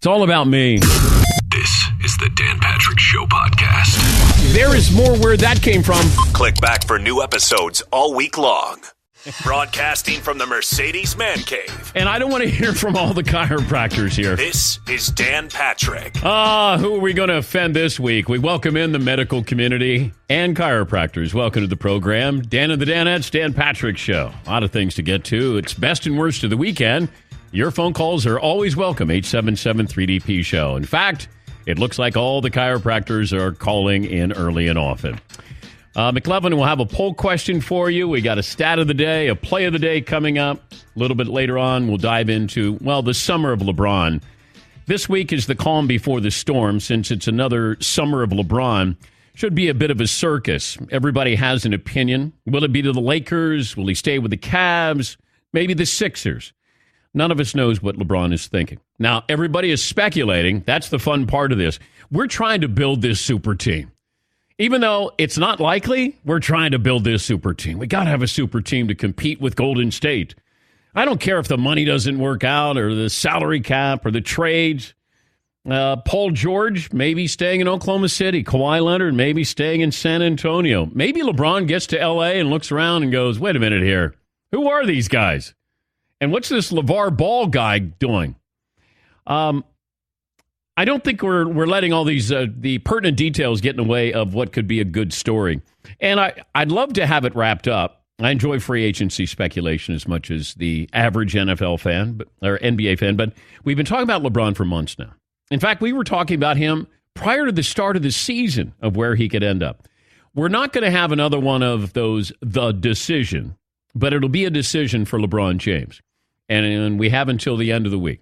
It's all about me. This is the Dan Patrick Show podcast. There is more where that came from. Click back for new episodes all week long. Broadcasting from the Mercedes Man Cave. And I don't want to hear from all the chiropractors here. This is Dan Patrick. Who are we going to offend this week? We welcome in the medical community and chiropractors. Welcome to the program. Dan and the Danettes, Dan Patrick Show. A lot of things to get to. It's best and worst of the weekend. Your phone calls are always welcome, 877-3DP-SHOW. In fact, it looks like all the chiropractors are calling in early and often. McLevin will have a poll question for you. We got a stat of the day, a play of the day coming up. A little bit later on, we'll dive into, the summer of LeBron. This week is the calm before the storm, since it's another summer of LeBron. Should be a bit of a circus. Everybody has an opinion. Will it be to the Lakers? Will he stay with the Cavs? Maybe the Sixers? None of us knows what LeBron is thinking. Now, everybody is speculating. That's the fun part of this. We're trying to build this super team. Even though it's not likely, we're trying to build this super team. We got to have a super team to compete with Golden State. I don't care if the money doesn't work out or the salary cap or the trades. Paul George maybe staying in Oklahoma City. Kawhi Leonard maybe staying in San Antonio. Maybe LeBron gets to L.A. and looks around and goes, wait a minute here. Who are these guys? And what's this LeVar Ball guy doing? I don't think we're letting all these the pertinent details get in the way of what could be a good story. And I'd love to have it wrapped up. I enjoy free agency speculation as much as the average NFL fan or NBA fan, but we've been talking about LeBron for months now. In fact, we were talking about him prior to the start of the season of where he could end up. We're not going to have another one of those the decision, but it'll be a decision for LeBron James. And we have until the end of the week.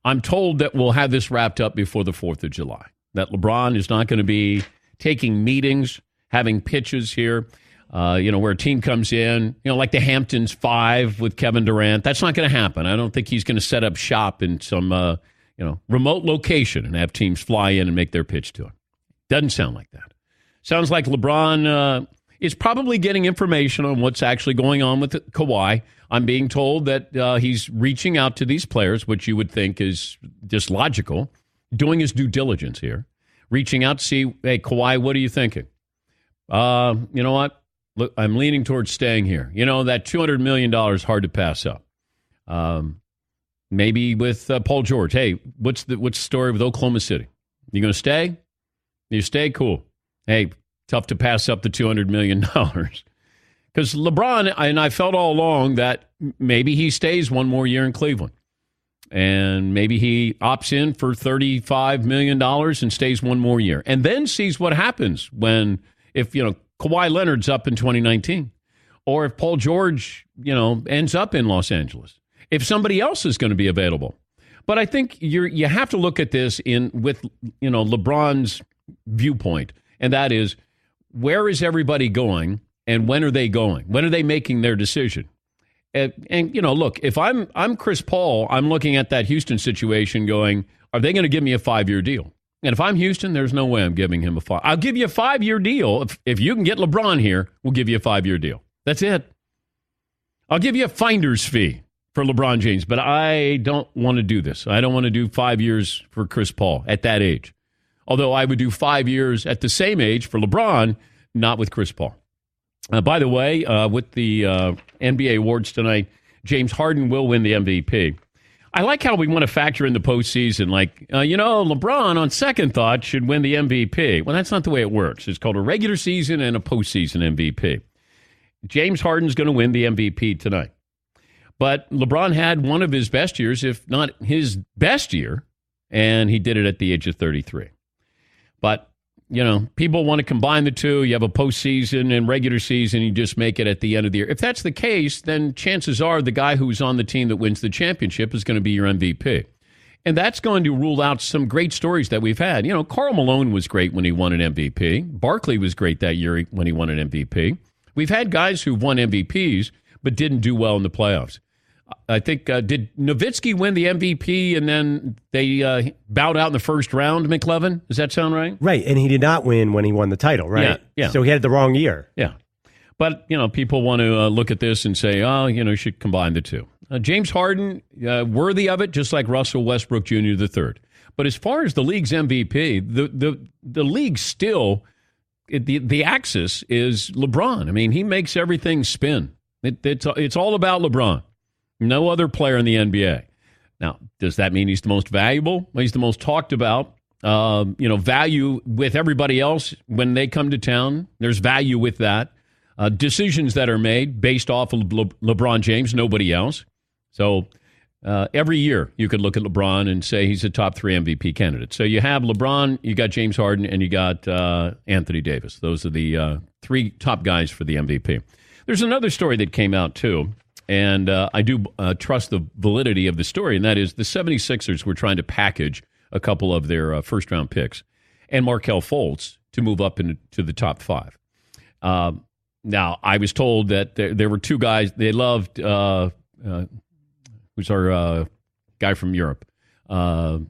I'm told that we'll have this wrapped up before the 4th of July, that LeBron is not going to be taking meetings, having pitches here, where a team comes in, like the Hamptons 5 with Kevin Durant. That's not going to happen. I don't think he's going to set up shop in some, remote location and have teams fly in and make their pitch to him. Doesn't sound like that. Sounds like LeBron is probably getting information on what's actually going on with Kawhi. I'm being told that he's reaching out to these players, which you would think is just logical, doing his due diligence here, reaching out to see, hey, Kawhi, what are you thinking? You know what? Look, I'm leaning towards staying here. That $200 million is hard to pass up. Maybe with Paul George. Hey, what's the story with Oklahoma City? You going to stay? You stay? Cool. Hey, tough to pass up the $200 million. Because LeBron, and I felt all along that maybe he stays one more year in Cleveland. And maybe he opts in for $35 million and stays one more year. And then sees what happens if Kawhi Leonard's up in 2019. Or if Paul George, ends up in Los Angeles. If somebody else is going to be available. But I think you have to look at this with LeBron's viewpoint. And that is, where is everybody going? And when are they going? When are they making their decision? And look, if I'm Chris Paul, I'm looking at that Houston situation going, are they going to give me a 5-year deal? And if I'm Houston, there's no way I'm giving him I'll give you a 5-year deal. If you can get LeBron here, we'll give you a 5-year deal. That's it. I'll give you a finder's fee for LeBron James, but I don't want to do this. I don't want to do 5 years for Chris Paul at that age. Although I would do 5 years at the same age for LeBron, not with Chris Paul. By the way, with the NBA awards tonight, James Harden will win the MVP. I like how we want to factor in the postseason. LeBron, on second thought, should win the MVP. Well, that's not the way it works. It's called a regular season and a postseason MVP. James Harden's going to win the MVP tonight. But LeBron had one of his best years, if not his best year, and he did it at the age of 33. But people want to combine the two. You have a postseason and regular season. You just make it at the end of the year. If that's the case, then chances are the guy who's on the team that wins the championship is going to be your MVP. And that's going to rule out some great stories that we've had. Karl Malone was great when he won an MVP. Barkley was great that year when he won an MVP. We've had guys who've won MVPs but didn't do well in the playoffs. I think, did Nowitzki win the MVP and then they bowed out in the first round, McLevin? Does that sound right? Right, and he did not win when he won the title, right? Yeah. So he had the wrong year. Yeah. But, people want to look at this and say, you should combine the two. James Harden, worthy of it, just like Russell Westbrook Jr. III. But as far as the league's MVP, the league still, the axis is LeBron. I mean, he makes everything spin. It's all about LeBron. No other player in the NBA. Now, does that mean he's the most valuable? Well, he's the most talked about. Value with everybody else when they come to town. There's value with that. Decisions that are made based off of LeBron James, nobody else. So every year you could look at LeBron and say he's a top 3 MVP candidate. So you have LeBron, you got James Harden, and you got Anthony Davis. Those are the 3 top guys for the MVP. There's another story that came out, too, and I do trust the validity of the story, and that is the 76ers were trying to package a couple of their first-round picks and Markelle Fultz to move up into the top 5. Now, I was told that there were 2 guys they loved. Who's our guy from Europe? Doncic.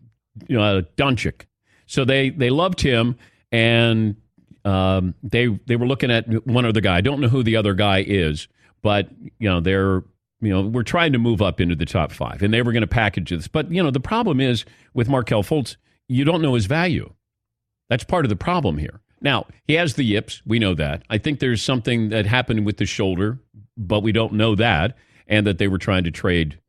So they loved him, and they were looking at one other guy. I don't know who the other guy is, but we're trying to move up into the top 5, and they were going to package this. But the problem is with Markelle Fultz, you don't know his value. That's part of the problem here. Now, he has the yips. We know that. I think there's something that happened with the shoulder, but we don't know that, and that they were trying to trade,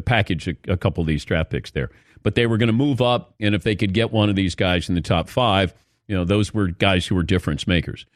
package a couple of these draft picks there. But they were going to move up, and if they could get one of these guys in the top 5, those were guys who were difference makers.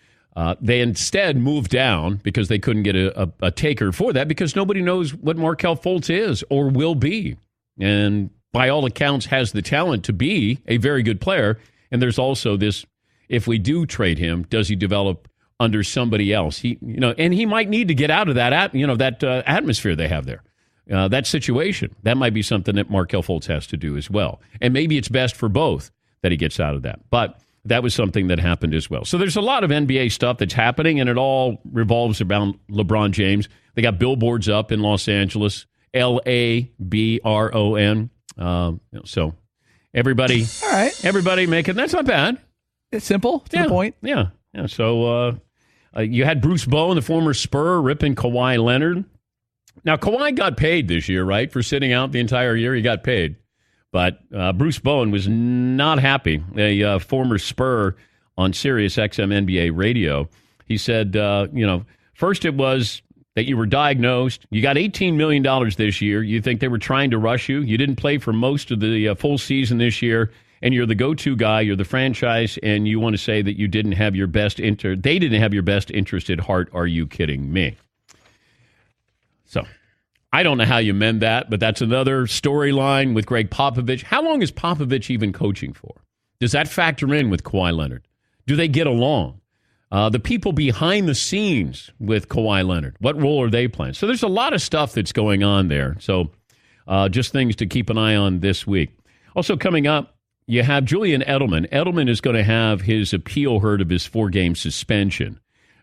They instead moved down because they couldn't get a taker for that because nobody knows what Markelle Fultz is or will be. And by all accounts has the talent to be a very good player. And there's also this, if we do trade him, does he develop under somebody else? And he might need to get out of that, atmosphere they have there. That situation, that might be something that Markelle Fultz has to do as well. And maybe it's best for both that he gets out of that. But that was something that happened as well. So there's a lot of NBA stuff that's happening, and it all revolves around LeBron James. They got billboards up in Los Angeles, LABRON. So everybody, all right, everybody making, that's not bad. It's simple, to the point. Yeah. So you had Bruce Bowen, the former Spur, ripping Kawhi Leonard. Now, Kawhi got paid this year, right, for sitting out the entire year. He got paid. But Bruce Bowen was not happy. A former Spur on Sirius XM NBA radio. He said, first it was that you were diagnosed. You got $18 million this year. You think they were trying to rush you. You didn't play for most of the full season this year. And you're the go-to guy. You're the franchise. And you want to say that you didn't have your best they didn't have your best interest at heart. Are you kidding me? So I don't know how you mend that, but that's another storyline with Greg Popovich. How long is Popovich even coaching for? Does that factor in with Kawhi Leonard? Do they get along? The people behind the scenes with Kawhi Leonard, what role are they playing? So there's a lot of stuff that's going on there. So just things to keep an eye on this week. Also coming up, you have Julian Edelman. Edelman is going to have his appeal heard of his 4-game suspension.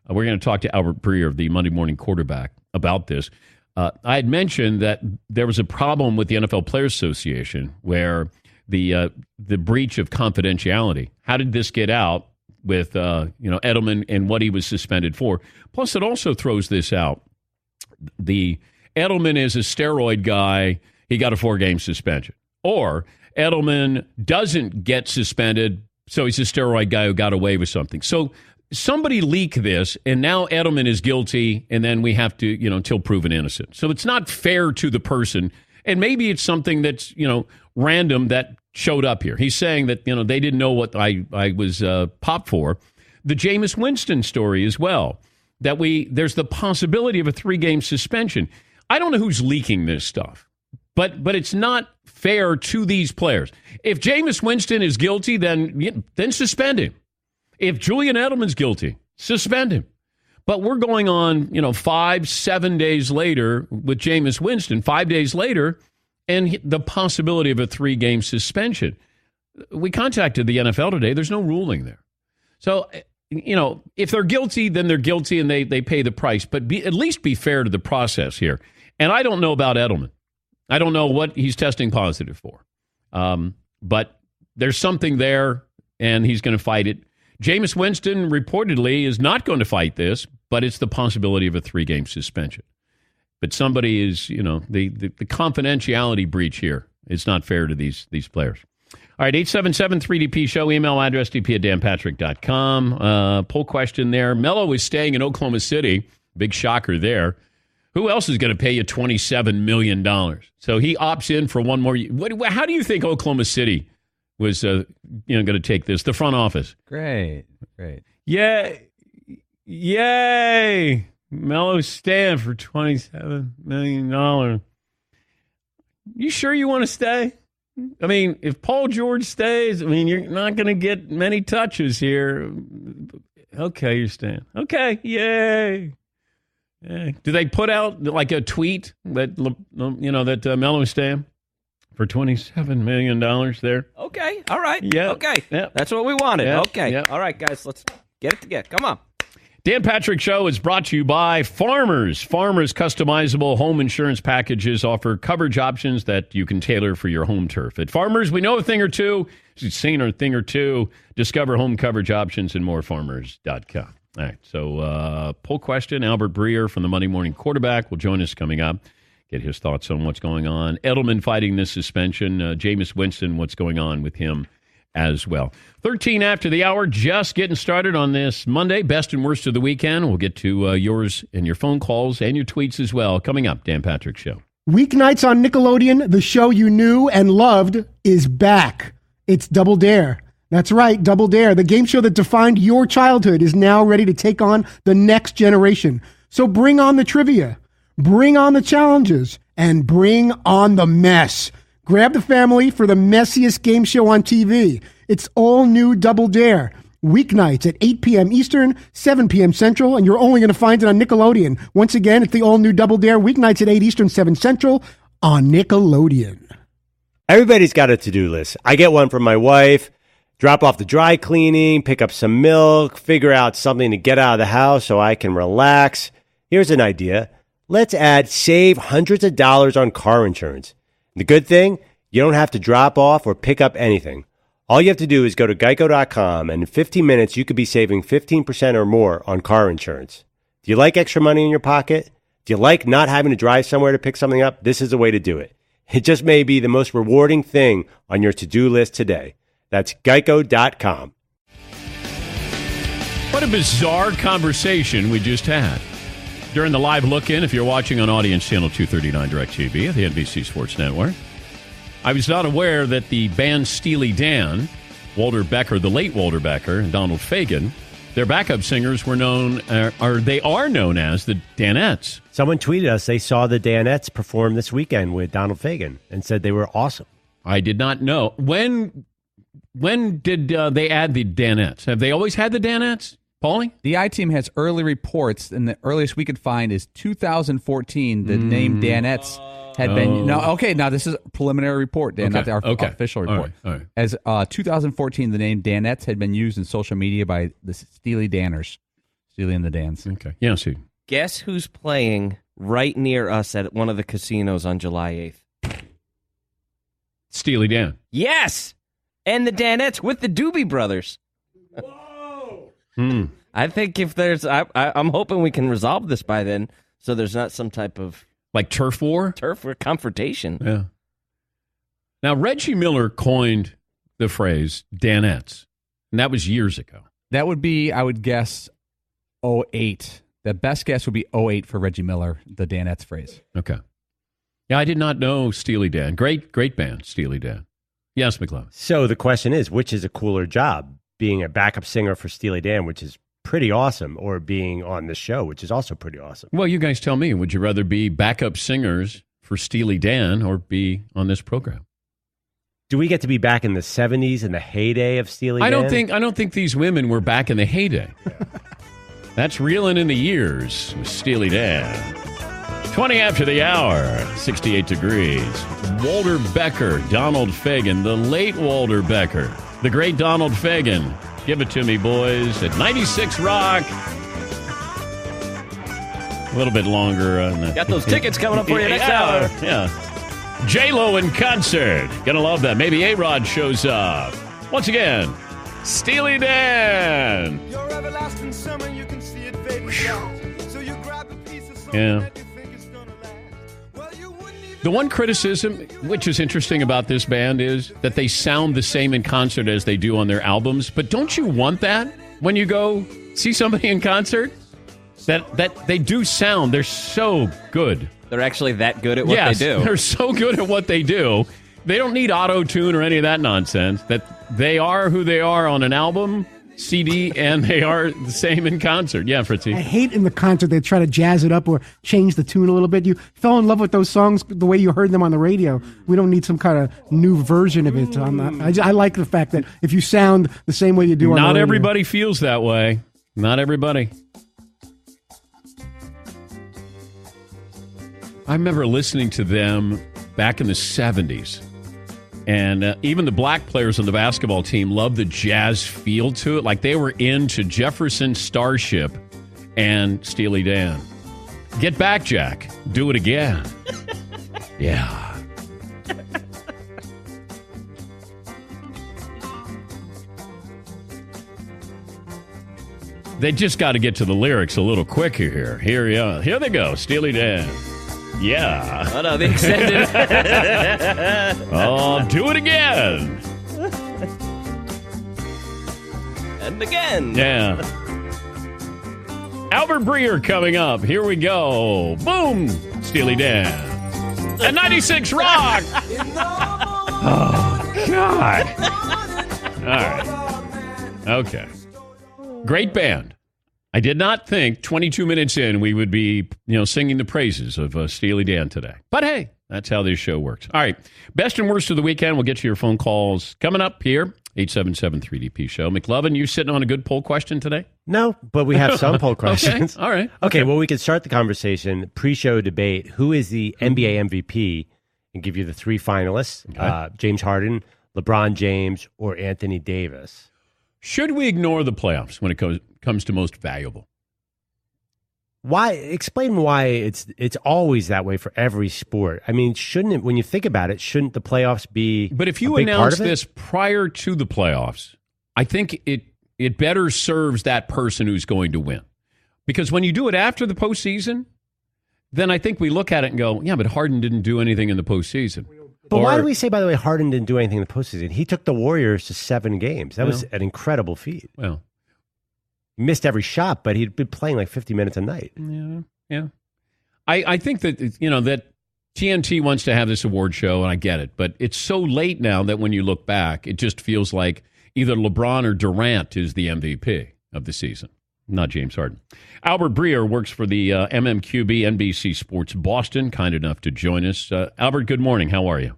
We're going to talk to Albert Breer, the Monday morning quarterback, about this. I had mentioned that there was a problem with the NFL Players Association where the breach of confidentiality. How did this get out with Edelman and what he was suspended for? Plus, it also throws this out. The Edelman is a steroid guy. He got a 4-game suspension. Or Edelman doesn't get suspended, so he's a steroid guy who got away with something. So somebody leak this, and now Edelman is guilty, and then we have to, until proven innocent. So it's not fair to the person, and maybe it's something that's, random that showed up here. He's saying that, they didn't know what I was popped for. The Jameis Winston story as well, that there's the possibility of a 3-game suspension. I don't know who's leaking this stuff, but it's not fair to these players. If Jameis Winston is guilty, then suspend him. If Julian Edelman's guilty, suspend him. But we're going on, 5-7 days later with Jameis Winston, 5 days later, and the possibility of a 3-game suspension. We contacted the NFL today. There's no ruling there. So, if they're guilty, then they're guilty and they pay the price. But at least be fair to the process here. And I don't know about Edelman. I don't know what he's testing positive for. But there's something there, and he's going to fight it. Jameis Winston reportedly is not going to fight this, but it's the possibility of a 3-game suspension. But somebody is, the confidentiality breach here is not fair to these players. All right, 877-3DP show, email address dp@danpatrick.com. Poll question there. Melo is staying in Oklahoma City. Big shocker there. Who else is going to pay you $27 million? So he opts in for one more year. How do you think Oklahoma City was going to take this? The front office. Great. Yay. Melo's staying for $27 million. You sure you want to stay? I mean, if Paul George stays, you're not going to get many touches here. Okay, you're staying. Okay, yay. Do they put out like a tweet that that Melo's staying for $27 million there? Okay, all right. Yeah. Okay, yeah. That's what we wanted. Yeah. Okay, Yeah. All right, guys, let's get it together. Come on. Dan Patrick Show is brought to you by Farmers. Farmers customizable home insurance packages offer coverage options that you can tailor for your home turf. At Farmers, we know a thing or two. You've seen a thing or two. Discover home coverage options and more. Farmers.com. All right, so poll question. Albert Breer from the Monday Morning Quarterback will join us coming up. Get his thoughts on what's going on. Edelman fighting this suspension. Jameis Winston, what's going on with him as well. 13 after the hour, just getting started on this Monday, best and worst of the weekend. We'll get to yours and your phone calls and your tweets as well. Coming up, Dan Patrick Show. Weeknights on Nickelodeon, the show you knew and loved, is back. It's Double Dare. That's right, Double Dare. The game show that defined your childhood is now ready to take on the next generation. So bring on the trivia, bring on the challenges, and bring on the mess. Grab the family for the messiest game show on TV. It's all new Double Dare. Weeknights at 8 p.m. Eastern, 7 p.m. Central, and you're only going to find it on Nickelodeon. Once again, it's the all new Double Dare. Weeknights at 8 Eastern, 7 Central on Nickelodeon. Everybody's got a to-do list. I get one from my wife. Drop off the dry cleaning, pick up some milk, figure out something to get out of the house so I can relax. Here's an idea. Let's save hundreds of dollars on car insurance. The good thing, you don't have to drop off or pick up anything. All you have to do is go to geico.com, and in 15 minutes, you could be saving 15% or more on car insurance. Do you like extra money in your pocket? Do you like not having to drive somewhere to pick something up? This is the way to do it. It just may be the most rewarding thing on your to-do list today. That's geico.com. What a bizarre conversation we just had. During the live look-in, if you're watching on Audience Channel 239 DirecTV at the NBC Sports Network, I was not aware that the band Steely Dan, Walter Becker, the late Walter Becker, and Donald Fagen, their backup singers were known, they are known as the Danettes. Someone tweeted us they saw the Danettes perform this weekend with Donald Fagen and said they were awesome. I did not know. When did they add the Danettes? Have they always had the Danettes? Paulie? The I-Team has early reports, and the earliest we could find is 2014. The name Danettes had been... Now this is a preliminary report, Dan, not our official report. All right. As 2014, the name Danettes had been used in social media by the Steely Danners. Steely and the Dans. Okay. Yeah, see. Guess who's playing right near us at one of the casinos on July 8th? Steely Dan. Yes! And the Danettes with the Doobie Brothers. I think if there's... I'm hoping we can resolve this by then, so there's not some type of... Like turf war? Turf war confrontation. Yeah. Now, Reggie Miller coined the phrase Danettes, and that was years ago. That would be, I would guess, 08. The best guess would be 08 for Reggie Miller, the Danettes phrase. Okay. Yeah, I did not know Steely Dan. Great band, Steely Dan. Yes, McLeod. So the question is, which is a cooler job? Being a backup singer for Steely Dan, which is pretty awesome, or being on this show, which is also pretty awesome? Well, you guys tell me. Would you rather be backup singers for Steely Dan or be on this program? Do we get to be back in the 70s in the heyday of Steely Dan? I don't think these women were back in the heyday. That's reeling in the years with Steely Dan. 20 after the hour, 68 degrees. Walter Becker, Donald Fagen, the late Walter Becker, the great Donald Fagen. Give it to me, boys, at 96 Rock. A little bit longer on that. Got those tickets coming up for you next hour. Yeah. J-Lo in concert. Gonna love that. Maybe A-Rod shows up. Once again, Steely Dan. Your everlasting summer, you can see it fading down. So you grab a piece of something Yeah. that you think is gonna last. The one criticism, which is interesting about this band, is that they sound the same in concert as they do on their albums. But don't you want that when you go see somebody in concert? That they do sound, they're so good. They're actually that good at what they do. They're so good at what they do. They don't need auto-tune or any of that nonsense. That they are who they are on an album, CD, and they are the same in concert. Yeah, Fritzy. I hate in the concert they try to jazz it up or change the tune a little bit. You fell in love with those songs the way you heard them on the radio. We don't need some kind of new version of it. I like the fact that if you sound the same way you do on the radio. Not everybody feels that way. Not everybody. I remember listening to them back in the 70s. And even the black players on the basketball team loved the jazz feel to it. Like they were into Jefferson Starship and Steely Dan. Get back, Jack. Do it again. Yeah. They just got to get to the lyrics a little quicker here. Here they go. Steely Dan. Yeah. Oh, no, the extended. Oh, do it again. And again. Yeah. Albert Breer coming up. Here we go. Boom. Steely Dan. And 96 Rock. Oh, God. All right. Okay. Great band. I did not think 22 minutes in we would be, singing the praises of Steely Dan today. But hey, that's how this show works. All right, best and worst of the weekend. We'll get to your phone calls coming up here. 877-3DP show. McLovin, you sitting on a good poll question today? No, but we have some poll questions. Okay. All right. Okay, well, we can start the conversation. Pre-show debate. Who is the NBA MVP? And give you the three finalists. Okay. James Harden, LeBron James, or Anthony Davis. Should we ignore the playoffs when it comes to most valuable? Why? Explain why it's always that way for every sport. I mean, shouldn't it, when you think about it, shouldn't the playoffs be But if you a big part announce of it? this prior to the playoffs, I think it better serves that person who's going to win. Because when you do it after the postseason, then I think we look at it and go, yeah, but Harden didn't do anything in the postseason. But why do we say, by the way, Harden didn't do anything in the postseason? He took the Warriors to 7 games. That was an incredible feat. Well, he missed every shot, but he'd been playing like 50 minutes a night. Yeah. I think that, that TNT wants to have this award show, and I get it. But it's so late now that when you look back, it just feels like either LeBron or Durant is the MVP of the season, not James Harden. Albert Breer works for the MMQB NBC Sports Boston, kind enough to join us. Albert, good morning. How are you?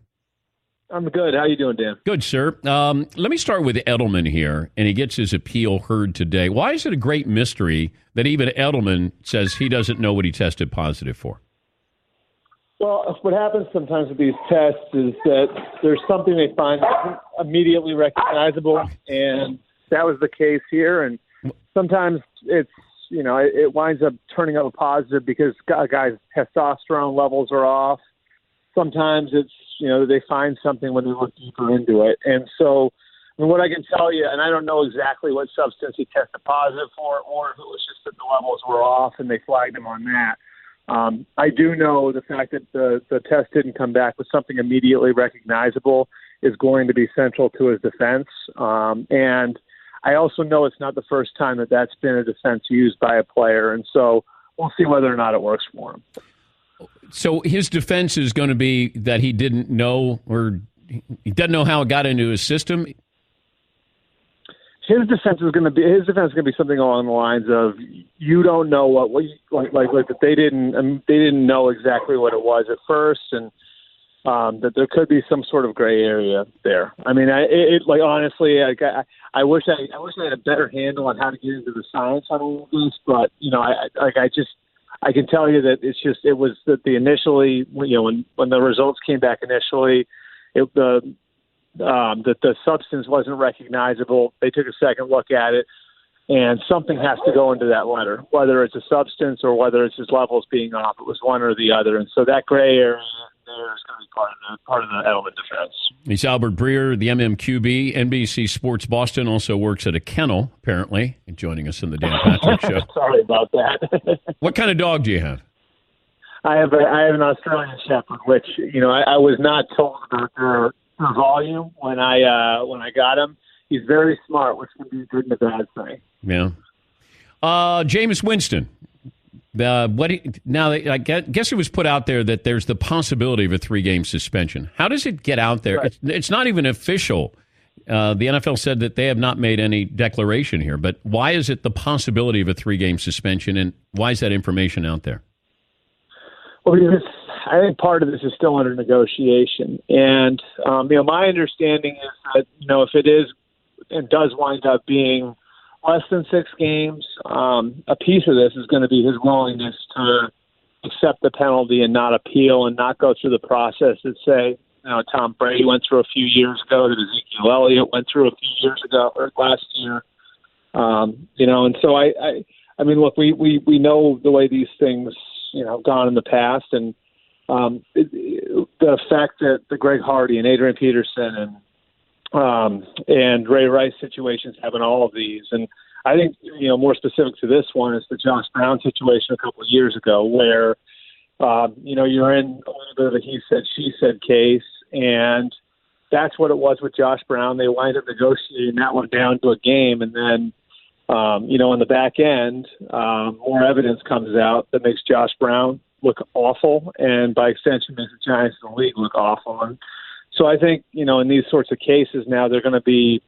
I'm good. How you doing, Dan? Good, sir. Let me start with Edelman here, and he gets his appeal heard today. Why is it a great mystery that even Edelman says he doesn't know what he tested positive for? Well, what happens sometimes with these tests is that there's something they find immediately recognizable, and that was the case here. And sometimes it's, it winds up turning up a positive because a guy's testosterone levels are off. Sometimes it's, they find something when they look deeper into it. And so, what I can tell you, and I don't know exactly what substance he tested positive for, or if it was just that the levels were off and they flagged him on that. I do know the fact that the test didn't come back with something immediately recognizable is going to be central to his defense. And I also know it's not the first time that that's been a defense used by a player. And so we'll see whether or not it works for him. So his defense is going to be that he didn't know, or he doesn't know how it got into his system. His defense is going to be something along the lines of, you don't know what like that they didn't know exactly what it was at first, and that there could be some sort of gray area there. I mean, honestly, I wish I had a better handle on how to get into the science on all of this, but I can tell you that it was that the initially, when the results came back initially, that the substance wasn't recognizable. They took a second look at it, and something has to go into that letter, whether it's a substance or whether it's his levels being off. It was one or the other, and so that gray area there is going to be part of the Edelman defense. He's Albert Breer, the MMQB, NBC Sports Boston, also works at a kennel, apparently, and joining us in the Dan Patrick Show. Sorry about that. What kind of dog do you have? I have an Australian Shepherd, which I was not told about their volume when I got him. He's very smart, which can be a good and a bad thing. Yeah. Jameis Winston. I guess it was put out there that there's the possibility of a 3-game suspension. How does it get out there? Right. It's not even official. The NFL said that they have not made any declaration here. But why is it the possibility of a 3-game suspension, and why is that information out there? Well, because I think part of this is still under negotiation. And, my understanding is that, if it is and does wind up being less than 6 games, a piece of this is going to be his willingness to accept the penalty and not appeal and not go through the process that, say, Tom Brady went through a few years ago, that Ezekiel Elliott went through a few years ago or last year. And so I mean, look, we know the way these things, have gone in the past, and the effect that the Greg Hardy and Adrian Peterson and Ray Rice situations have in all of these. And I think, more specific to this one is the Josh Brown situation a couple of years ago where, you're in a little bit of a he said, she said case. And that's what it was with Josh Brown. They wind up negotiating that one down to a game. And then, on the back end, more evidence comes out that makes Josh Brown look awful. And by extension, makes the Giants in the league look awful. And so I think, in these sorts of cases now, they're going to be,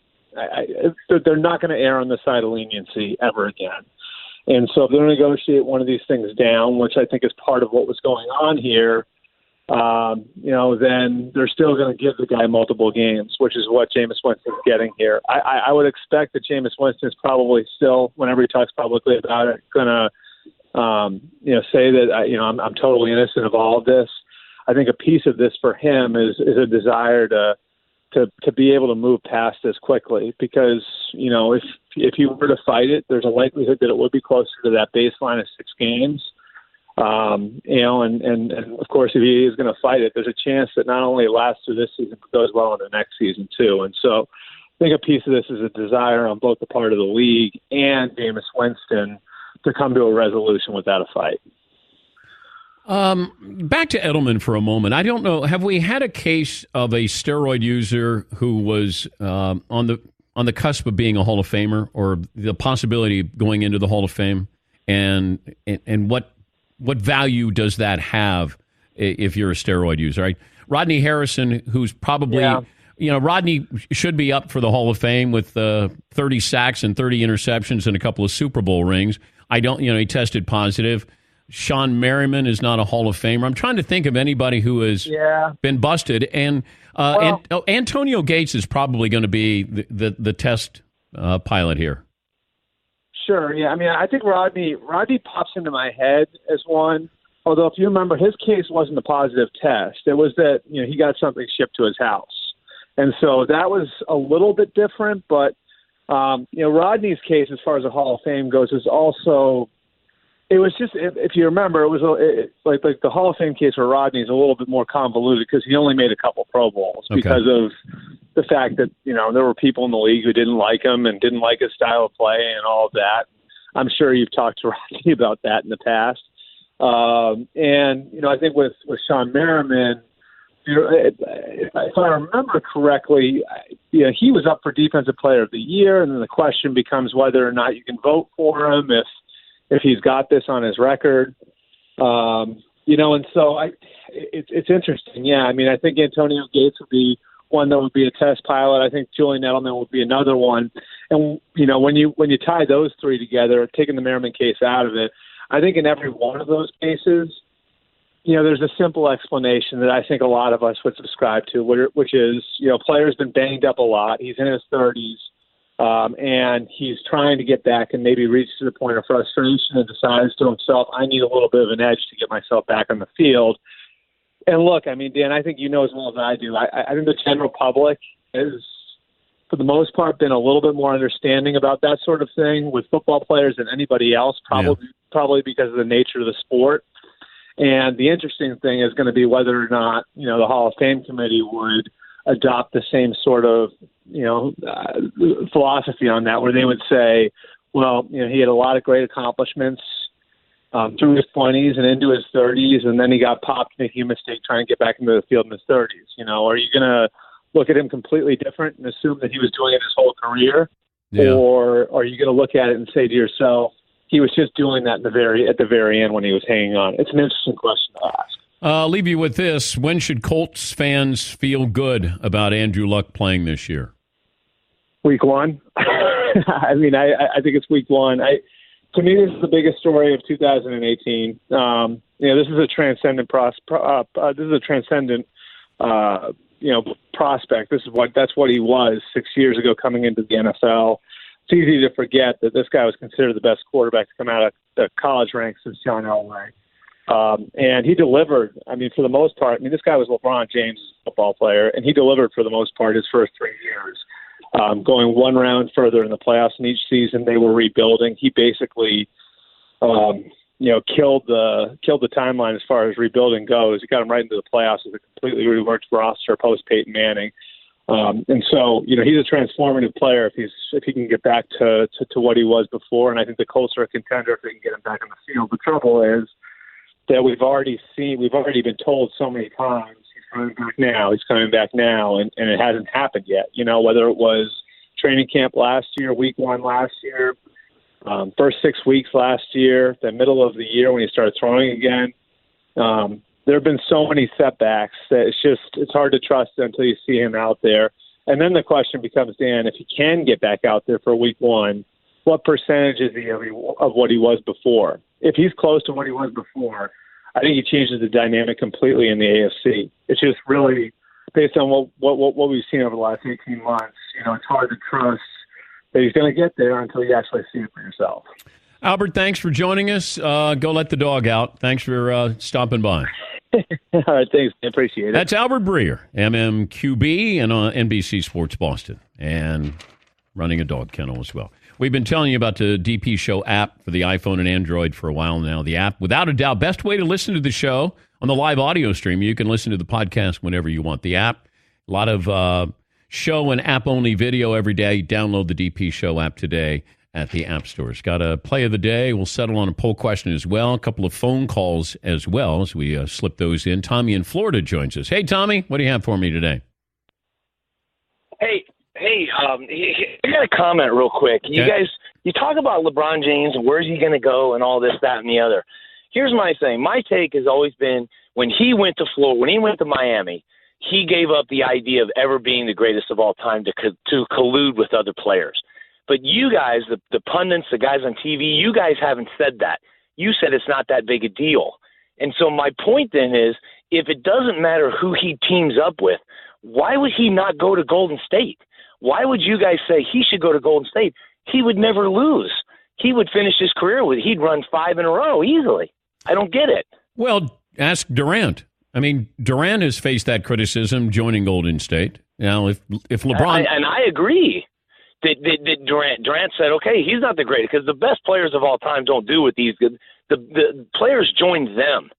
they're not going to err on the side of leniency ever again. And so if they're going to negotiate one of these things down, which I think is part of what was going on here, then they're still going to give the guy multiple games, which is what Jameis Winston's getting here. I would expect that Jameis Winston is probably still, whenever he talks publicly about it, going to, say that, I'm totally innocent of all of this. I think a piece of this for him is a desire to be able to move past this quickly, because, if he were to fight it, there's a likelihood that it would be closer to that baseline of 6 games. And of course, if he is going to fight it, there's a chance that not only it lasts through this season, but goes well into next season too. And so I think a piece of this is a desire on both the part of the league and Jameis Winston to come to a resolution without a fight. Back to Edelman for a moment. I don't know. Have we had a case of a steroid user who was on the cusp of being a Hall of Famer, or the possibility of going into the Hall of Fame? And what value does that have if you're a steroid user? Right? Rodney Harrison, who's probably Rodney should be up for the Hall of Fame with 30 sacks and 30 interceptions and a couple of Super Bowl rings. He tested positive. Sean Merriman is not a Hall of Famer. I'm trying to think of anybody who has been busted. And Antonio Gates is probably going to be the test pilot here. Sure, yeah. I mean, I think Rodney pops into my head as one. Although, if you remember, his case wasn't a positive test. It was that he got something shipped to his house, and so that was a little bit different. But Rodney's case, as far as the Hall of Fame goes, is also. It was just, if you remember, it was like the Hall of Fame case for Rodney is a little bit more convoluted because he only made a couple Pro Bowls because of the fact that, there were people in the league who didn't like him and didn't like his style of play and all of that. I'm sure you've talked to Rodney about that in the past. I think with Sean Merriman, if I remember correctly, he was up for Defensive Player of the Year, and then the question becomes whether or not you can vote for him if he's got this on his record, and so it's interesting. Yeah, I mean, I think Antonio Gates would be one that would be a test pilot. I think Julian Edelman would be another one. And when you tie those three together, taking the Merriman case out of it, I think in every one of those cases, there's a simple explanation that I think a lot of us would subscribe to, which is player's been banged up a lot. He's in his 30s. And he's trying to get back and maybe reach to the point of frustration and decides to himself, I need a little bit of an edge to get myself back on the field. And look, I mean, Dan, I think you know as well as I do. I think the general public has, for the most part, been a little bit more understanding about that sort of thing with football players than anybody else, probably because of the nature of the sport. And the interesting thing is going to be whether or not, the Hall of Fame committee would adopt the same sort of, philosophy on that, where they would say, well, he had a lot of great accomplishments. through his 20s and into his 30s, and then he got popped making a mistake trying to get back into the field in his 30s. You know, are you going to look at him completely different and assume that he was doing it his whole career? Yeah. Or are you going to look at it and say to yourself, he was just doing that at the very end when he was hanging on? It's an interesting question to ask. I'll leave you with this. When should Colts fans feel good about Andrew Luck playing this year? Week one. I mean, I think it's week one. To me, this is the biggest story of 2018. This is a transcendent prospect. That's what he was 6 years ago coming into the NFL. It's easy to forget that this guy was considered the best quarterback to come out of the college ranks since John Elway. And he delivered. I mean, for the most part, this guy was LeBron James' football player, and he delivered for the most part his first 3 years. Going one round further in the playoffs, and each season they were rebuilding. He basically, killed the timeline as far as rebuilding goes. He got him right into the playoffs with a completely reworked roster post Peyton Manning, and so he's a transformative player if he can get back to what he was before. And I think the Colts are a contender if they can get him back on the field. The trouble is that we've already been told so many times. He's coming back now, and it hasn't happened yet. Whether it was training camp last year, week one last year, first 6 weeks last year, the middle of the year when he started throwing again. There have been so many setbacks that it's hard to trust until you see him out there. And then the question becomes, Dan, if he can get back out there for week one, what percentage is he of what he was before? If he's close to what he was before, I think he changes the dynamic completely in the AFC. It's just really based on what we've seen over the last 18 months. It's hard to trust that he's going to get there until you actually see it for yourself. Albert, thanks for joining us. Go let the dog out. Thanks for stopping by. All right, thanks. I appreciate it. That's Albert Breer, MMQB, and on NBC Sports Boston, and running a dog kennel as well. We've been telling you about the DP Show app for the iPhone and Android for a while now. The app, without a doubt, best way to listen to the show on the live audio stream. You can listen to the podcast whenever you want. The app, a lot of show and app-only video every day. Download the DP Show app today at the App Store. It's got a play of the day. We'll settle on a poll question as well. A couple of phone calls as well as we slip those in. Tommy in Florida joins us. Hey, Tommy, what do you have for me today? Hey, I got a comment real quick. Okay. You guys, you talk about LeBron James and where's he going to go and all this, that, and the other. Here's my thing. My take has always been when he went to Florida, when he went to Miami, he gave up the idea of ever being the greatest of all time to collude with other players. But you guys, the pundits, the guys on TV, you guys haven't said that. You said it's not that big a deal. And so my point then is, if it doesn't matter who he teams up with, why would he not go to Golden State? Why would you guys say he should go to Golden State? He would never lose. He would finish his career he'd run 5 in a row easily. I don't get it. Well, ask Durant. I mean, Durant has faced that criticism joining Golden State. Now, if LeBron... And I agree that Durant said, okay, he's not the greatest, because the best players of all time don't do what these good... The players join them.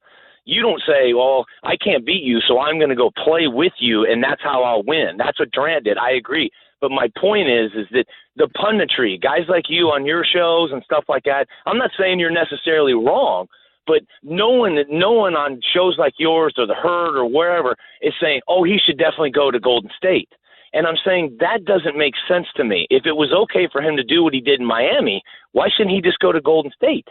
You don't say, well, I can't beat you, so I'm going to go play with you, and that's how I'll win. That's what Durant did. I agree. But my point is that the punditry, guys like you on your shows and stuff like that, I'm not saying you're necessarily wrong, but no one on shows like yours or The Herd or wherever is saying, oh, he should definitely go to Golden State. And I'm saying that doesn't make sense to me. If it was okay for him to do what he did in Miami, why shouldn't he just go to Golden State?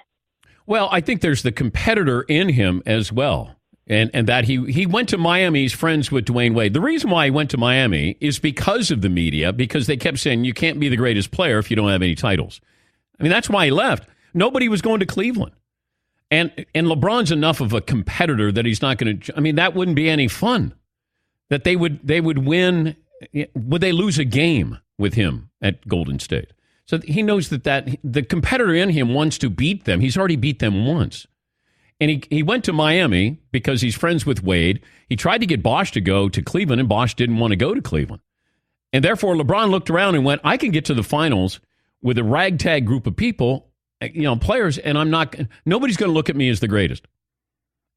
Well, I think there's the competitor in him as well. And that he went to Miami, he's friends with Dwayne Wade. The reason why he went to Miami is because of the media, because they kept saying you can't be the greatest player if you don't have any titles. I mean, that's why he left. Nobody was going to Cleveland. And LeBron's enough of a competitor that he's not going to, I mean, that wouldn't be any fun. That they would win, would they lose a game with him at Golden State? So he knows that the competitor in him wants to beat them. He's already beat them once. And he went to Miami because he's friends with Wade. He tried to get Bosh to go to Cleveland, and Bosh didn't want to go to Cleveland. And therefore, LeBron looked around and went, I can get to the finals with a ragtag group of people, players, and nobody's going to look at me as the greatest.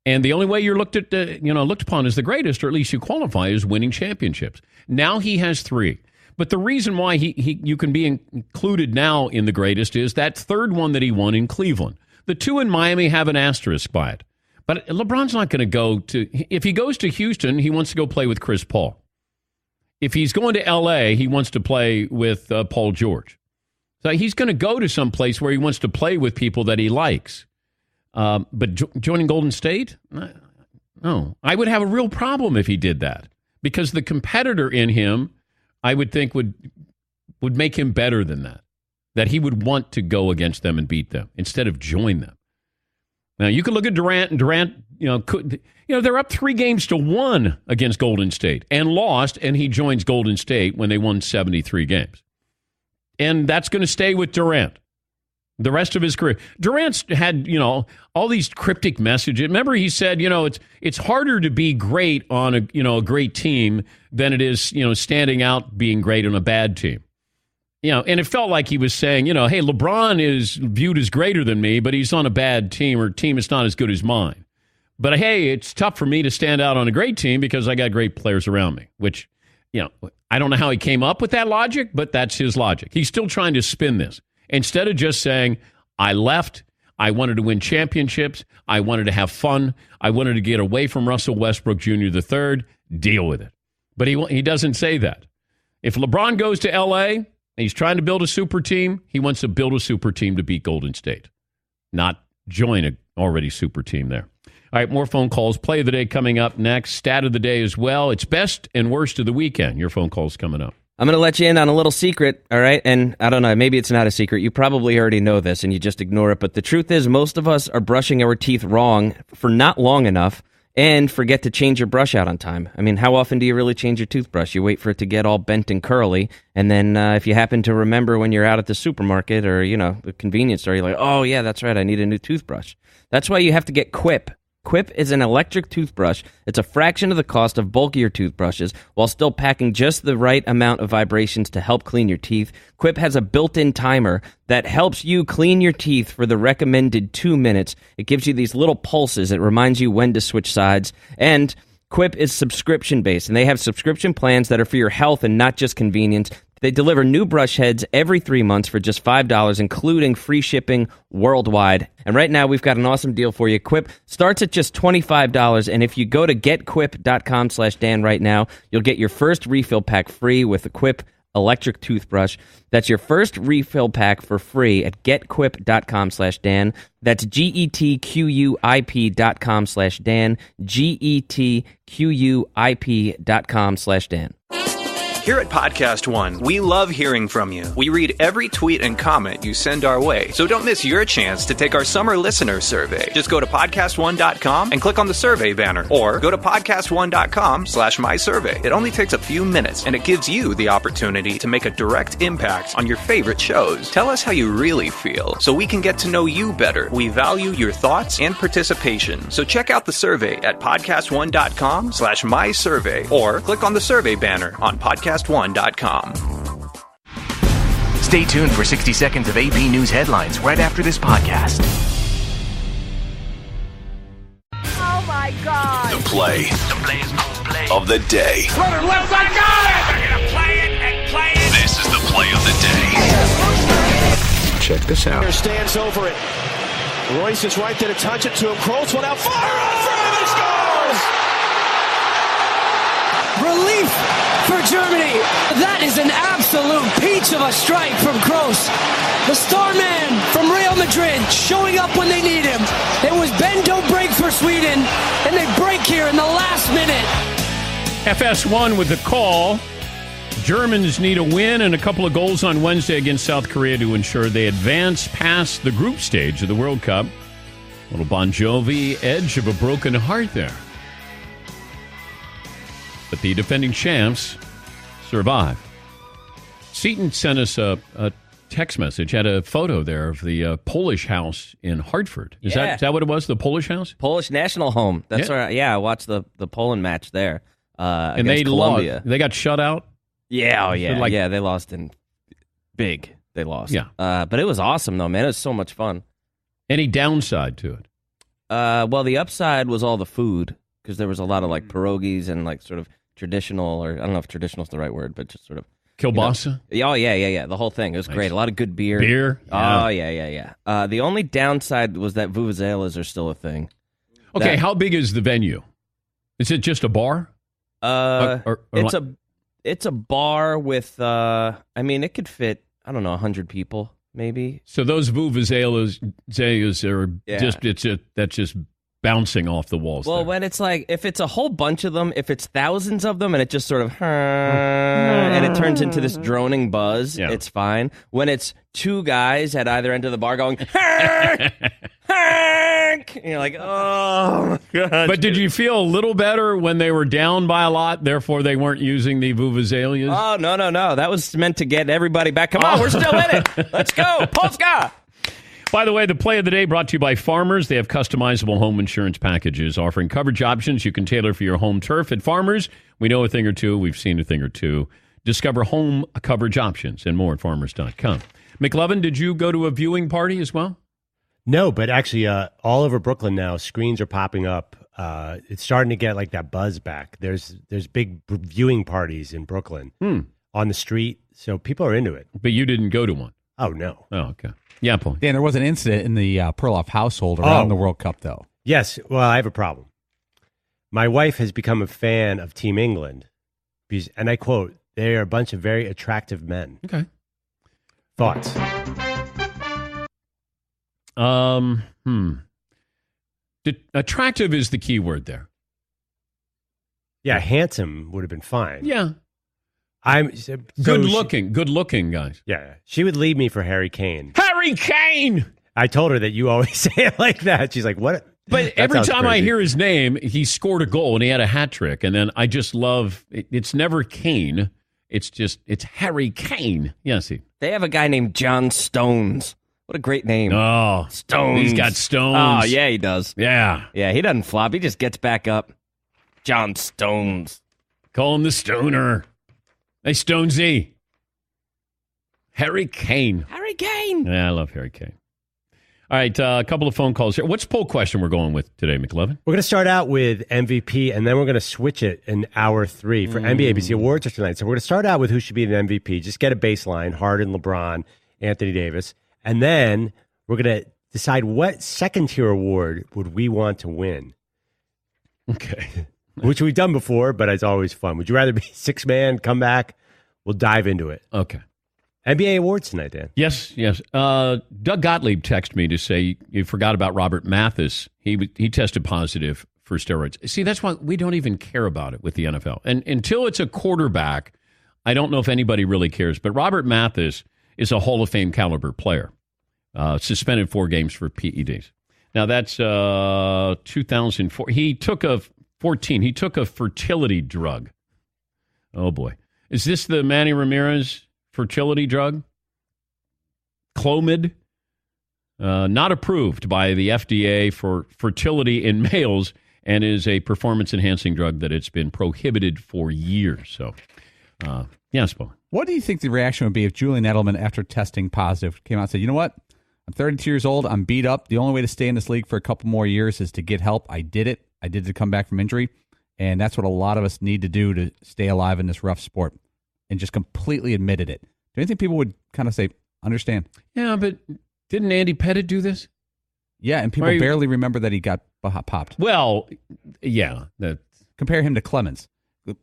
And the only way you're looked upon as the greatest, or at least you qualify, is winning championships. Now he has 3. But the reason why you can be included now in the greatest is that third one that he won in Cleveland. The two in Miami have an asterisk by it. But LeBron's not going to go to, if he goes to Houston, he wants to go play with Chris Paul. If he's going to L.A., he wants to play with Paul George. So he's going to go to some place where he wants to play with people that he likes. But joining Golden State? No. I would have a real problem if he did that. Because the competitor in him, I would think, would make him better than that. That he would want to go against them and beat them instead of join them. Now, you could look at Durant, and Durant, they're up 3-1 against Golden State and lost, and he joins Golden State when they won 73 games. And that's going to stay with Durant the rest of his career. Durant's had, all these cryptic messages. Remember, he said, it's harder to be great on a great team than it is, standing out being great on a bad team. And it felt like he was saying, hey, LeBron is viewed as greater than me, but he's on a bad team or team is not as good as mine. But hey, it's tough for me to stand out on a great team because I got great players around me, which, I don't know how he came up with that logic, but that's his logic. He's still trying to spin this. Instead of just saying, I left, I wanted to win championships, I wanted to have fun, I wanted to get away from Russell Westbrook Jr. III, deal with it. But he doesn't say that. If LeBron goes to L.A., and he's trying to build a super team, he wants to build a super team to beat Golden State, not join an already super team there. All right, more phone calls. Play of the day coming up next. Stat of the day as well. It's best and worst of the weekend. Your phone calls coming up. I'm going to let you in on a little secret, all right? And I don't know, maybe it's not a secret. You probably already know this and you just ignore it. But the truth is, most of us are brushing our teeth wrong for not long enough and forget to change your brush out on time. I mean, how often do you really change your toothbrush? You wait for it to get all bent and curly, and then if you happen to remember when you're out at the supermarket or, the convenience store, you're like, oh, yeah, that's right, I need a new toothbrush. That's why you have to get Quip. Quip is an electric toothbrush. It's a fraction of the cost of bulkier toothbrushes while still packing just the right amount of vibrations to help clean your teeth. Quip has a built-in timer that helps you clean your teeth for the recommended 2 minutes. It gives you these little pulses. It reminds you when to switch sides. And Quip is subscription-based, and they have subscription plans that are for your health and not just convenience. They deliver new brush heads every 3 months for just $5, including free shipping worldwide. And right now, we've got an awesome deal for you. Quip starts at just $25, and if you go to getquip.com/Dan right now, you'll get your first refill pack free with the Quip electric toothbrush. That's your first refill pack for free at getquip.com/Dan. That's GETQUIP.com/Dan. GETQUIP.com/Dan. Here at Podcast One, we love hearing from you. We read every tweet and comment you send our way, so don't miss your chance to take our summer listener survey. Just go to podcastone.com and click on the survey banner, or go to podcastone.com/mysurvey. It only takes a few minutes, and it gives you the opportunity to make a direct impact on your favorite shows. Tell us how you really feel, so we can get to know you better. We value your thoughts and participation, so check out the survey at podcastone.com/mysurvey, or click on the survey banner on podcastone.com. Stay tuned for 60 seconds of AP News headlines right after this podcast. Oh my God. The play of the day. Runner left side, got it! They're going to play it and play it. This is the play of the day. Check this out. Stands over it. Royce is right there to touch it to him. Kroos one out. Fire in front and scores! Relief for Germany. That is an absolute peach of a strike from Kroos. The star man from Real Madrid showing up when they need him. It was bend don't break for Sweden, and they break here in the last minute. FS1 with the call. Germans need a win and a couple of goals on Wednesday against South Korea to ensure they advance past the group stage of the World Cup. A little Bon Jovi, Edge of a Broken Heart there. But the defending champs survive. Seton sent us a text message, had a photo there of the Polish house in Hartford. Is that what it was, the Polish house? Polish national home. That's right. Yeah, I watched the Poland match there and against Colombia. Lost. They got shut out? Yeah, they lost in big. They lost. Yeah. But it was awesome, though, man. It was so much fun. Any downside to it? Well, the upside was all the food, because there was a lot of, pierogies and, sort of traditional, or I don't know if traditional is the right word, but just sort of Kielbasa? Oh, yeah. The whole thing. It was great. A lot of good beer. Beer? Oh, yeah. The only downside was that vuvuzelas are still a thing. Okay, how big is the venue? Is it just a bar? It's a bar with, it could fit, 100 people, maybe. So those vuvuzelas are that's just bouncing off the walls. Well, when it's like, if it's a whole bunch of them, if it's thousands of them and it just sort of, and it turns into this droning buzz, it's fine. When it's two guys at either end of the bar going, and you're like, oh, my God. But did you feel a little better when they were down by a lot, therefore they weren't using the vuvuzelas? Oh, no. That was meant to get everybody back. Come on, we're still in it. Let's go. Polska. By the way, the play of the day brought to you by Farmers. They have customizable home insurance packages offering coverage options you can tailor for your home turf. At Farmers, we know a thing or two. We've seen a thing or two. Discover home coverage options and more at farmers.com. McLovin, did you go to a viewing party as well? No, but actually all over Brooklyn now, screens are popping up. It's starting to get like that buzz back. There's big viewing parties in Brooklyn on the street, so people are into it. But you didn't go to one? Oh, no. Oh, okay. Yeah, Paul. Dan, there was an incident in the Perloff household around the World Cup, though. Yes. Well, I have a problem. My wife has become a fan of Team England, because, and I quote, "They are a bunch of very attractive men." Okay. Thoughts? Attractive is the key word there. Yeah, handsome would have been fine. Yeah. Good looking guys. Yeah, she would leave me for Harry Kane. Harry Kane! I told her that you always say it like that. She's like, what? But every time I hear his name, he scored a goal and he had a hat trick. And then I just love, it's never Kane. It's Harry Kane. Yes, they have a guy named John Stones. What a great name. Oh, Stones. He's got stones. Oh, yeah, he does. Yeah. Yeah, he doesn't flop. He just gets back up. John Stones. Call him the Stoner. Hey, Stonesy. Harry Kane. Harry Kane. Yeah, I love Harry Kane. All right, a couple of phone calls here. What's poll question we're going with today, McLovin? We're going to start out with MVP, and then we're going to switch it in hour 3 for NBA, because the awards are tonight. So we're going to start out with who should be the MVP. Just get a baseline, Harden, LeBron, Anthony Davis. And then we're going to decide what second-tier award would we want to win. Okay. Which we've done before, but it's always fun. Would you rather be six-man, come back? We'll dive into it. Okay. NBA awards tonight, Dan. Yes. Doug Gottlieb texted me to say you forgot about Robert Mathis. He tested positive for steroids. See, that's why we don't even care about it with the NFL. And until it's a quarterback, I don't know if anybody really cares. But Robert Mathis is a Hall of Fame caliber player, suspended 4 games for PEDs. Now, that's 2004. He took a fertility drug. Oh, boy. Is this the Manny Ramirez fertility drug? Clomid? Not approved by the FDA for fertility in males, and is a performance-enhancing drug that it's been prohibited for years. So, yes, Paul. What do you think the reaction would be if Julian Edelman, after testing positive, came out and said, you know what? I'm 32 years old. I'm beat up. The only way to stay in this league for a couple more years is to get help. I did it. I did to come back from injury. And that's what a lot of us need to do to stay alive in this rough sport. And just completely admitted it. Do you think people would kind of say, understand? Yeah, but didn't Andy Pettitte do this? Yeah, and people barely remember that he got popped. Well, yeah. Compare him to Clemens.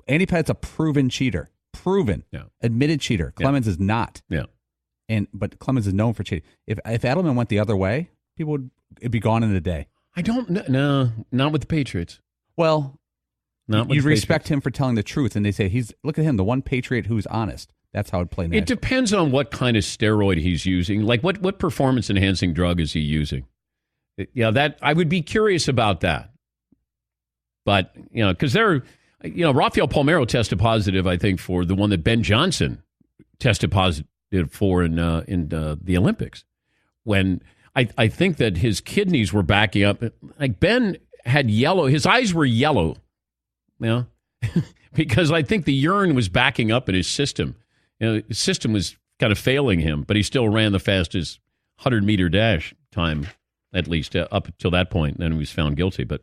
Andy Pettitte's a proven cheater. Admitted cheater. Clemens is not. Yeah. But Clemens is known for cheating. If Edelman went the other way, it'd be gone in a day. I don't know. No, not with the Patriots. Well, you'd respect him for telling the truth, and they say look at him, the one Patriot who's honest. That's how it'd play. It depends on what kind of steroid he's using. Like what performance enhancing drug is he using? Yeah, that I would be curious about that. But because Rafael Palmeiro tested positive, I think, for the one that Ben Johnson tested positive for in the Olympics, when I think that his kidneys were backing up. Like Ben had yellow, his eyes were yellow, because I think the urine was backing up in his system. His system was kind of failing him, but he still ran the fastest 100-meter dash time, at least up until that point. Then he was found guilty. But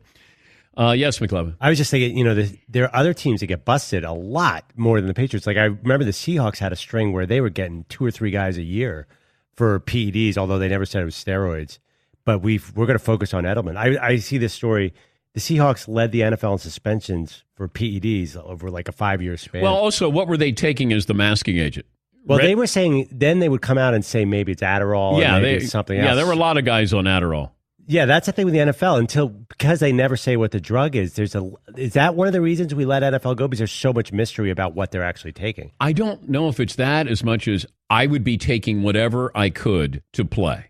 Yes, McLevin. I was just thinking, there are other teams that get busted a lot more than the Patriots. Like, I remember the Seahawks had a string where they were getting 2 or 3 guys a year for PEDs, although they never said it was steroids. But we're going to focus on Edelman. I see this story. The Seahawks led the NFL in suspensions for PEDs over like a 5-year span. Well, also, what were they taking as the masking agent? Well, they were saying then they would come out and say maybe it's Adderall or maybe it's something else. Yeah, there were a lot of guys on Adderall. Yeah, that's the thing with the NFL. Because they never say what the drug is. Is that one of the reasons we let NFL go? Because there's so much mystery about what they're actually taking. I don't know if it's that as much as I would be taking whatever I could to play.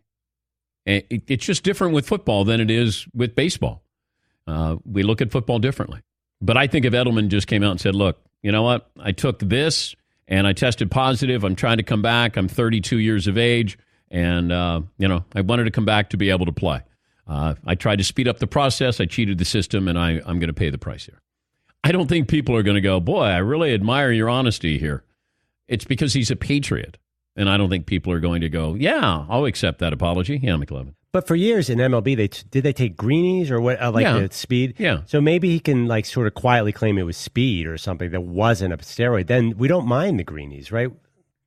It's just different with football than it is with baseball. We look at football differently. But I think if Edelman just came out and said, look, you know what? I took this and I tested positive. I'm trying to come back. I'm 32 years of age. And, I wanted to come back to be able to play. I tried to speed up the process. I cheated the system, and I'm going to pay the price here. I don't think people are going to go, boy, I really admire your honesty here. It's because he's a patriot. And I don't think people are going to go, yeah, I'll accept that apology. Yeah, McLevin. But for years in MLB, did they take greenies or what? The speed? Yeah. So maybe he can sort of quietly claim it was speed or something that wasn't a steroid. Then we don't mind the greenies, right?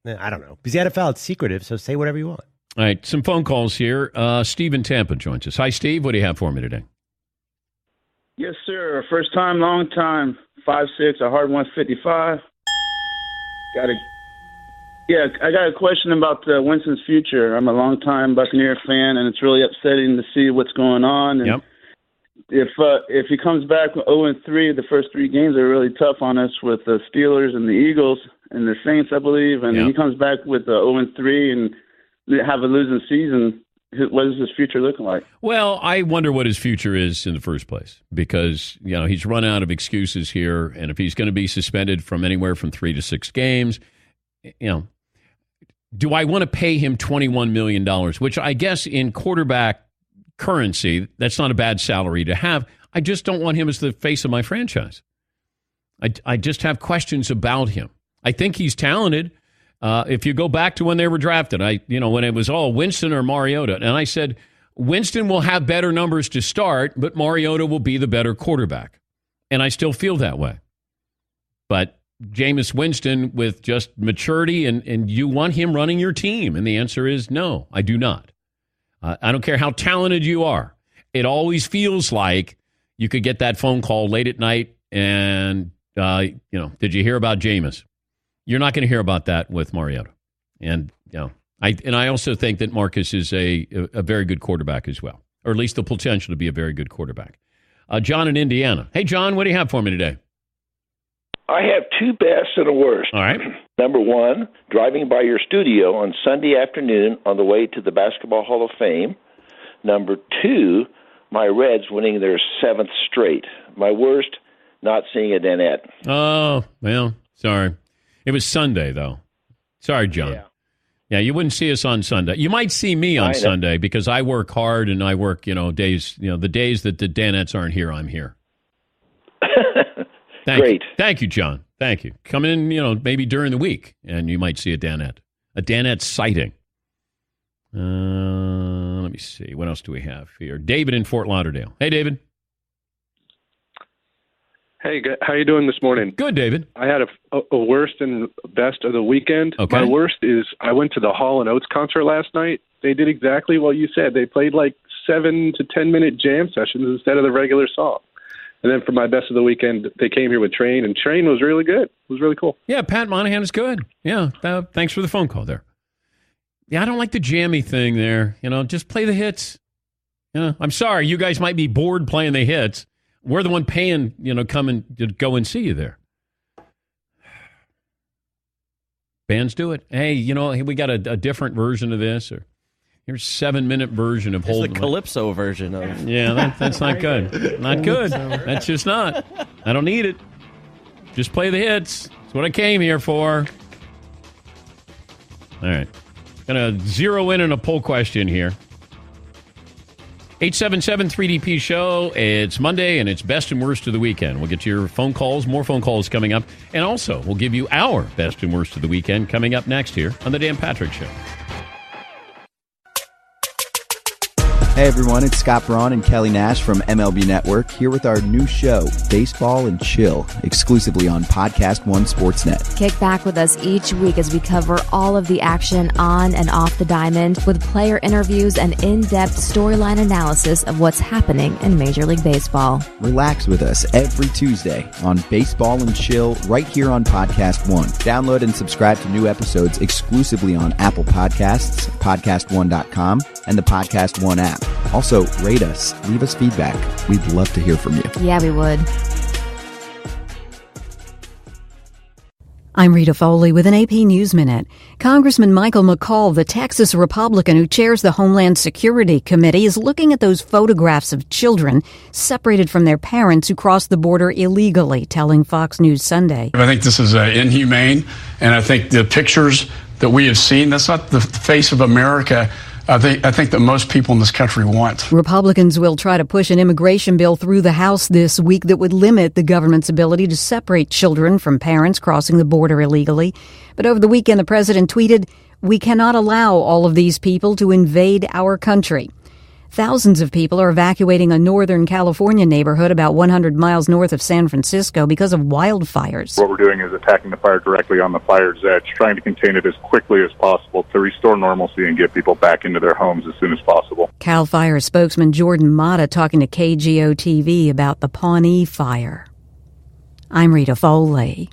I don't know. Because the NFL, it's secretive, so say whatever you want. All right, some phone calls here. Steve in Tampa joins us. Hi, Steve. What do you have for me today? Yes, sir. First time, long time. 5'6", a hard 155. I got a question about Winston's future. I'm a long-time Buccaneer fan, and it's really upsetting to see what's going on. And yep. If he comes back 0-3, the first 3 games are really tough on us with the Steelers and the Eagles and the Saints, I believe. And he comes back with 0-3 and have a losing season. What is his future looking like? Well, I wonder what his future is in the first place because, he's run out of excuses here. And if he's going to be suspended from anywhere from 3 to 6 games, do I want to pay him $21 million, which I guess in quarterback currency, that's not a bad salary to have. I just don't want him as the face of my franchise. I just have questions about him. I think he's talented. If you go back to when they were drafted, when it was all Winston or Mariota, and I said, Winston will have better numbers to start, but Mariota will be the better quarterback. And I still feel that way. But Jameis Winston with just maturity, and you want him running your team? And the answer is no, I do not. I don't care how talented you are. It always feels like you could get that phone call late at night and, did you hear about Jameis? You're not going to hear about that with Mariota. And, I also think that Marcus is a very good quarterback as well, or at least the potential to be a very good quarterback. John in Indiana. Hey, John, what do you have for me today? I have 2 bests and a worst. All right. Number 1, driving by your studio on Sunday afternoon on the way to the Basketball Hall of Fame. Number 2, my Reds winning their 7th straight. My worst, not seeing a Danette. Oh, well, sorry. It was Sunday, though. Sorry, John. Yeah, you wouldn't see us on Sunday. You might see me on Sunday because I work hard and I work, days, the days that the Danettes aren't here, I'm here. Great. Thank you, John. Thank you. Come in, maybe during the week, and you might see a Danette sighting. Let me see. What else do we have here? David in Fort Lauderdale. Hey, David. Hey, how you doing this morning? Good, David. I had a worst and best of the weekend. Okay. My worst is I went to the Hall & Oates concert last night. They did exactly what you said. They played like 7 to 10 minute jam sessions instead of the regular song. And then for my best of the weekend, they came here with Train, and Train was really good. It was really cool. Yeah, Pat Monahan is good. Yeah, thanks for the phone call there. Yeah, I don't like the jammy thing there. Just play the hits. I'm sorry, you guys might be bored playing the hits. We're the one paying, come to go and see you there. Bands do it. Hey, we got a different version of this, or here's a 7-minute version of Hold. It's the Calypso version of. Yeah, that's not good. Not good. That's just not. I don't need it. Just play the hits. That's what I came here for. All right. Going to zero in on a poll question here. 877-3DP show. It's Monday, and it's best and worst of the weekend. We'll get your phone calls, more phone calls coming up. And also, we'll give you our best and worst of the weekend coming up next here on The Dan Patrick Show. Hey everyone, it's Scott Braun and Kelly Nash from MLB Network here with our new show, Baseball and Chill, exclusively on Podcast One Sportsnet. Kick back with us each week as we cover all of the action on and off the diamond with player interviews and in-depth storyline analysis of what's happening in Major League Baseball. Relax with us every Tuesday on Baseball and Chill right here on Podcast One. Download and subscribe to new episodes exclusively on Apple Podcasts, PodcastOne.com, and the Podcast One app. Also, rate us, leave us feedback. We'd love to hear from you. Yeah, we would. I'm Rita Foley with an AP News Minute. Congressman Michael McCall, the Texas Republican who chairs the Homeland Security Committee, is looking at those photographs of children separated from their parents who crossed the border illegally, telling Fox News Sunday. I think this is inhumane, and I think the pictures that we have seen, that's not the face of America I think that most people in this country want. Republicans will try to push an immigration bill through the House this week that would limit the government's ability to separate children from parents crossing the border illegally. But over the weekend, the president tweeted, "We cannot allow all of these people to invade our country." Thousands of people are evacuating a Northern California neighborhood about 100 miles north of San Francisco because of wildfires. What we're doing is attacking the fire directly on the fire's edge, trying to contain it as quickly as possible to restore normalcy and get people back into their homes as soon as possible. CAL FIRE spokesman Jordan Mata talking to KGO-TV about the Pawnee fire. I'm Rita Foley.